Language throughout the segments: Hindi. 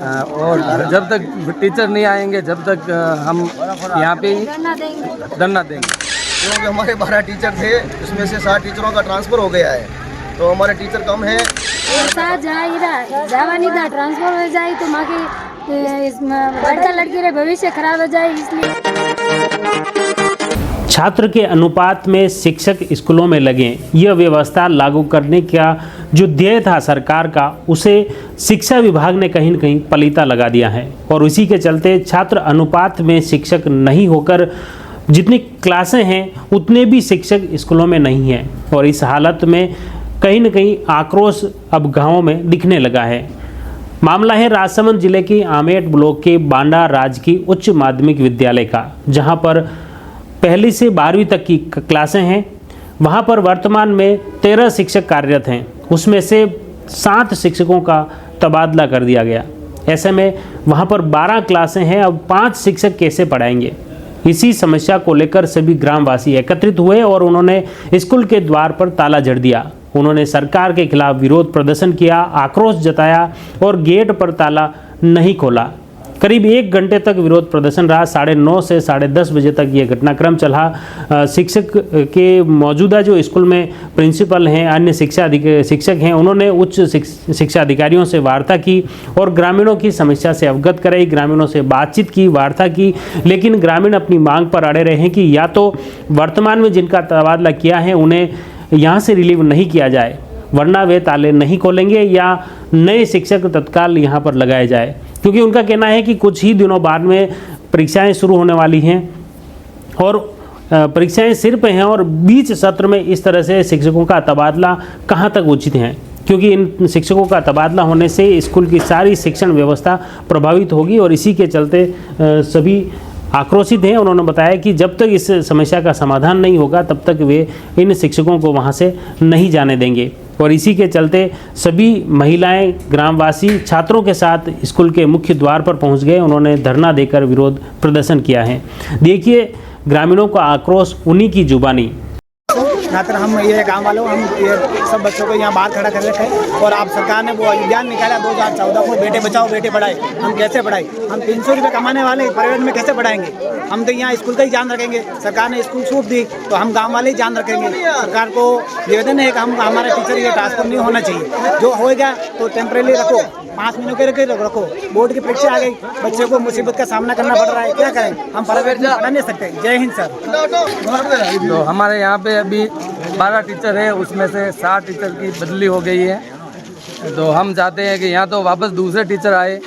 और जब तक टीचर नहीं आएंगे जब तक हम यहाँ पे ही धरना देंगे। क्योंकि हमारे 12 टीचर थे, उसमें से 60 टीचरों का ट्रांसफ़र हो गया है, तो हमारे टीचर कम है। ट्रांसफर हो जाए तो माँ की लड़का लड़की रे भविष्य खराब हो जाए, इसलिए छात्र के अनुपात में शिक्षक स्कूलों में लगें, यह व्यवस्था लागू करने का जो ध्येय था सरकार का, उसे शिक्षा विभाग ने कहीं न कहीं पलीता लगा दिया है। और उसी के चलते छात्र अनुपात में शिक्षक नहीं होकर जितनी क्लासें हैं उतने भी शिक्षक स्कूलों में नहीं हैं। और इस हालत में कहीं न कहीं आक्रोश अब गाँवों में दिखने लगा है। मामला है राजसमंद जिले के आमेट ब्लॉक के बांडा राजकीय उच्च माध्यमिक विद्यालय का, जहां पर पहली से 12वीं तक की क्लासें हैं। वहां पर वर्तमान में 13 शिक्षक कार्यरत हैं, उसमें से 7 शिक्षकों का तबादला कर दिया गया। ऐसे में वहां पर 12 क्लासें हैं, अब 5 शिक्षक कैसे पढ़ाएंगे? इसी समस्या को लेकर सभी ग्रामवासी एकत्रित हुए और उन्होंने स्कूल के द्वार पर ताला जड़ दिया। उन्होंने सरकार के खिलाफ विरोध प्रदर्शन किया, आक्रोश जताया और गेट पर ताला नहीं खोला। करीब 1 घंटे तक विरोध प्रदर्शन रहा। 9:30 से 10:30 बजे तक ये घटनाक्रम चला। शिक्षक के मौजूदा जो स्कूल में प्रिंसिपल हैं, अन्य शिक्षक हैं, उन्होंने उच्च शिक्षा अधिकारियों से वार्ता की और ग्रामीणों की समस्या से अवगत कराई, ग्रामीणों से बातचीत की, वार्ता की। लेकिन ग्रामीण अपनी मांग पर अड़े रहे हैं कि या तो वर्तमान में जिनका तबादला किया है उन्हें यहाँ से रिलीव नहीं किया जाए, वरना वे ताले नहीं खोलेंगे, या नए शिक्षक तत्काल यहाँ पर लगाए जाए। क्योंकि उनका कहना है कि कुछ ही दिनों बाद में परीक्षाएं शुरू होने वाली हैं और परीक्षाएं सिर पे हैं, और बीच सत्र में इस तरह से शिक्षकों का तबादला कहाँ तक उचित है? क्योंकि इन शिक्षकों का तबादला होने से स्कूल की सारी शिक्षण व्यवस्था प्रभावित होगी और इसी के चलते सभी आक्रोशित हैं। उन्होंने बताया कि जब तक इस समस्या का समाधान नहीं होगा तब तक वे इन शिक्षकों को वहां से नहीं जाने देंगे। और इसी के चलते सभी महिलाएं, ग्रामवासी छात्रों के साथ स्कूल के मुख्य द्वार पर पहुंच गए। उन्होंने धरना देकर विरोध प्रदर्शन किया है। देखिए ग्रामीणों का आक्रोश उन्हीं की जुबानी। छात्र हम ये गांव वालों हम ये सब बच्चों को यहाँ बाहर खड़ा कर रखे हैं और आप सरकार ने वो अभियान निकाला 2014 को, बेटे बचाओ बेटे पढ़ाए। हम कैसे पढ़ाए? हम 300 रुपये कमाने वाले प्राइवेट में कैसे पढ़ाएंगे? हम तो यहाँ स्कूल का ही जान रखेंगे। सरकार ने स्कूल छूट दी तो हम गांव वाले ही जान रखेंगे। सरकार को निवेदन है कि हम हमारा टीचर ये ट्रांसफर नहीं होना चाहिए। जो होएगा तो टेम्परेरी रखो, 5 महीनों के रखो। बोर्ड की परीक्षा आ गई, बच्चे को मुसीबत का सामना करना पड़ रहा है, क्या करें? हम प्राइवेट में पढ़ा नहीं सकते। जय हिंद सर। तो हमारे यहाँ पे अभी 12 टीचर है, उसमें से 60 टीचर की बदली हो गई है। तो हम चाहते हैं कि यहाँ तो वापस दूसरे टीचर आए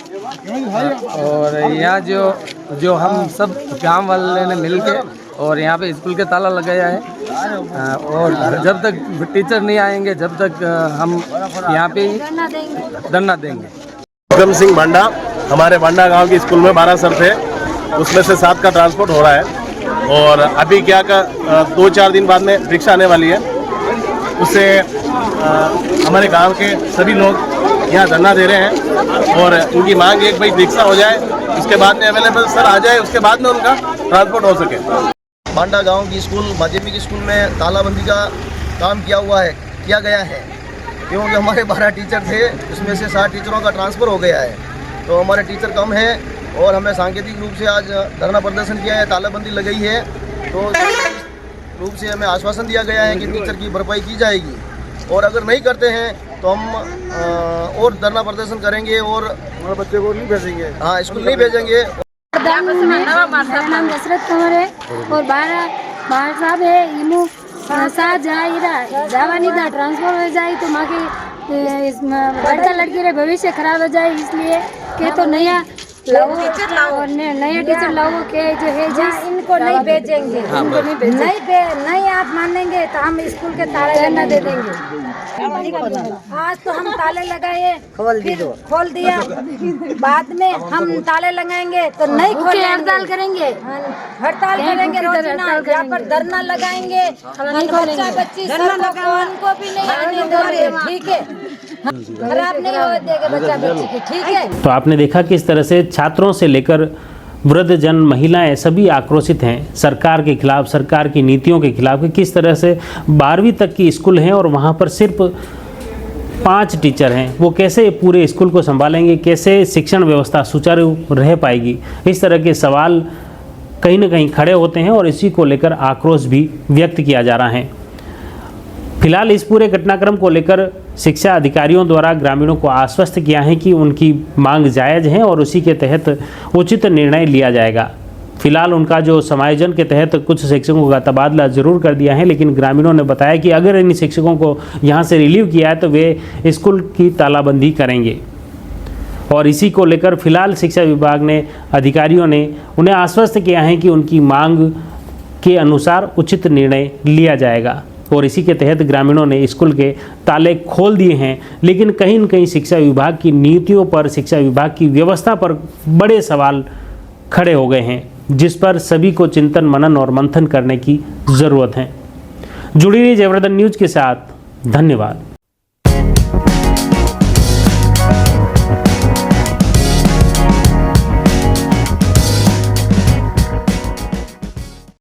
और यहाँ जो हम सब गांव वाले ने मिल के और यहाँ पे स्कूल के ताला लगाया है। और जब तक टीचर नहीं आएंगे जब तक हम यहाँ पे ही धरना देंगे। विक्रम सिंह बांडा, हमारे बांडा गांव के स्कूल में 12 सर थे, उसमें से 7 का ट्रांसपोर्ट हो रहा है। और अभी क्या का 2-4 दिन बाद में परीक्षा आने वाली है, उससे हमारे गांव के सभी लोग यहाँ धरना दे रहे हैं और उनकी मांग एक भाई परीक्षा हो जाए, उसके बाद में अवेलेबल सर आ जाए, उसके बाद में उनका ट्रांसपोर्ट हो सके। बांडा गांव की स्कूल माध्यमिक स्कूल में तालाबंदी का काम किया गया है, क्योंकि हमारे 12 टीचर थे, उसमें से 60 टीचरों का ट्रांसफ़र हो गया है, तो हमारे टीचर कम हैं। और हमें सांकेतिक रूप से आज धरना प्रदर्शन किया है, तालाबंदी लगाई है, तो रूप से हमें आश्वासन दिया गया है कि टीचर की भरपाई की जाएगी। और अगर नहीं करते हैं तो हम और धरना प्रदर्शन करेंगे और हमारे बच्चे को नहीं भेजेंगे। हाँ, स्कूल नहीं भेजेंगे। मेरा नाम दशरथ कंवर है और 12 साहब है। इमू साथ जावा नहीं था, ट्रांसफर हो जाए तो माँ की लड़का लड़की रे भविष्य खराब हो जाए, इसलिए के तो नया टीचर लाओ और नया टीचर लाओ के जो है इनको नहीं भेजेंगे। नहीं आप मानेंगे तो हम स्कूल के ताले न दे देंगे। आज तो हम ताले लगाए, खोल दिया, बाद में हम ताले लगाएंगे तो नहीं खोले, हड़ताल करेंगे, रोजाना यहाँ पर धरना लगाएंगे। बच्चा बच्ची उनको भी नहीं आने देंगे, ठीक है? खराब नहीं हो देगा बच्चा बच्ची की, ठीक है? तो आपने देखा किस तरह से छात्रों से लेकर वृद्धजन, महिलाएं सभी आक्रोशित हैं सरकार के खिलाफ, सरकार की नीतियों के खिलाफ। कि किस तरह से 12वीं तक की स्कूल हैं और वहाँ पर सिर्फ 5 टीचर हैं वो कैसे पूरे स्कूल को संभालेंगे, कैसे शिक्षण व्यवस्था सुचारू रह पाएगी, इस तरह के सवाल कहीं ना कहीं खड़े होते हैं और इसी को लेकर आक्रोश भी व्यक्त किया जा रहा है। फिलहाल इस पूरे घटनाक्रम को लेकर शिक्षा अधिकारियों द्वारा ग्रामीणों को आश्वस्त किया है कि उनकी मांग जायज़ है और उसी के तहत उचित निर्णय लिया जाएगा। फिलहाल उनका जो समायोजन के तहत कुछ शिक्षकों का तबादला ज़रूर कर दिया है, लेकिन ग्रामीणों ने बताया कि अगर इन शिक्षकों को यहाँ से रिलीव किया है तो वे स्कूल की तालाबंदी करेंगे। और इसी को लेकर फिलहाल शिक्षा विभाग ने अधिकारियों ने उन्हें आश्वस्त किया है कि उनकी मांग के अनुसार उचित निर्णय लिया जाएगा। और इसी के तहत ग्रामीणों ने स्कूल के ताले खोल दिए हैं, लेकिन कहीं न कहीं शिक्षा विभाग की नीतियों पर, शिक्षा विभाग की व्यवस्था पर बड़े सवाल खड़े हो गए हैं, जिस पर सभी को चिंतन, मनन और मंथन करने की ज़रूरत है। जुड़ी रहिए जयवर्धन न्यूज़ के साथ। धन्यवाद।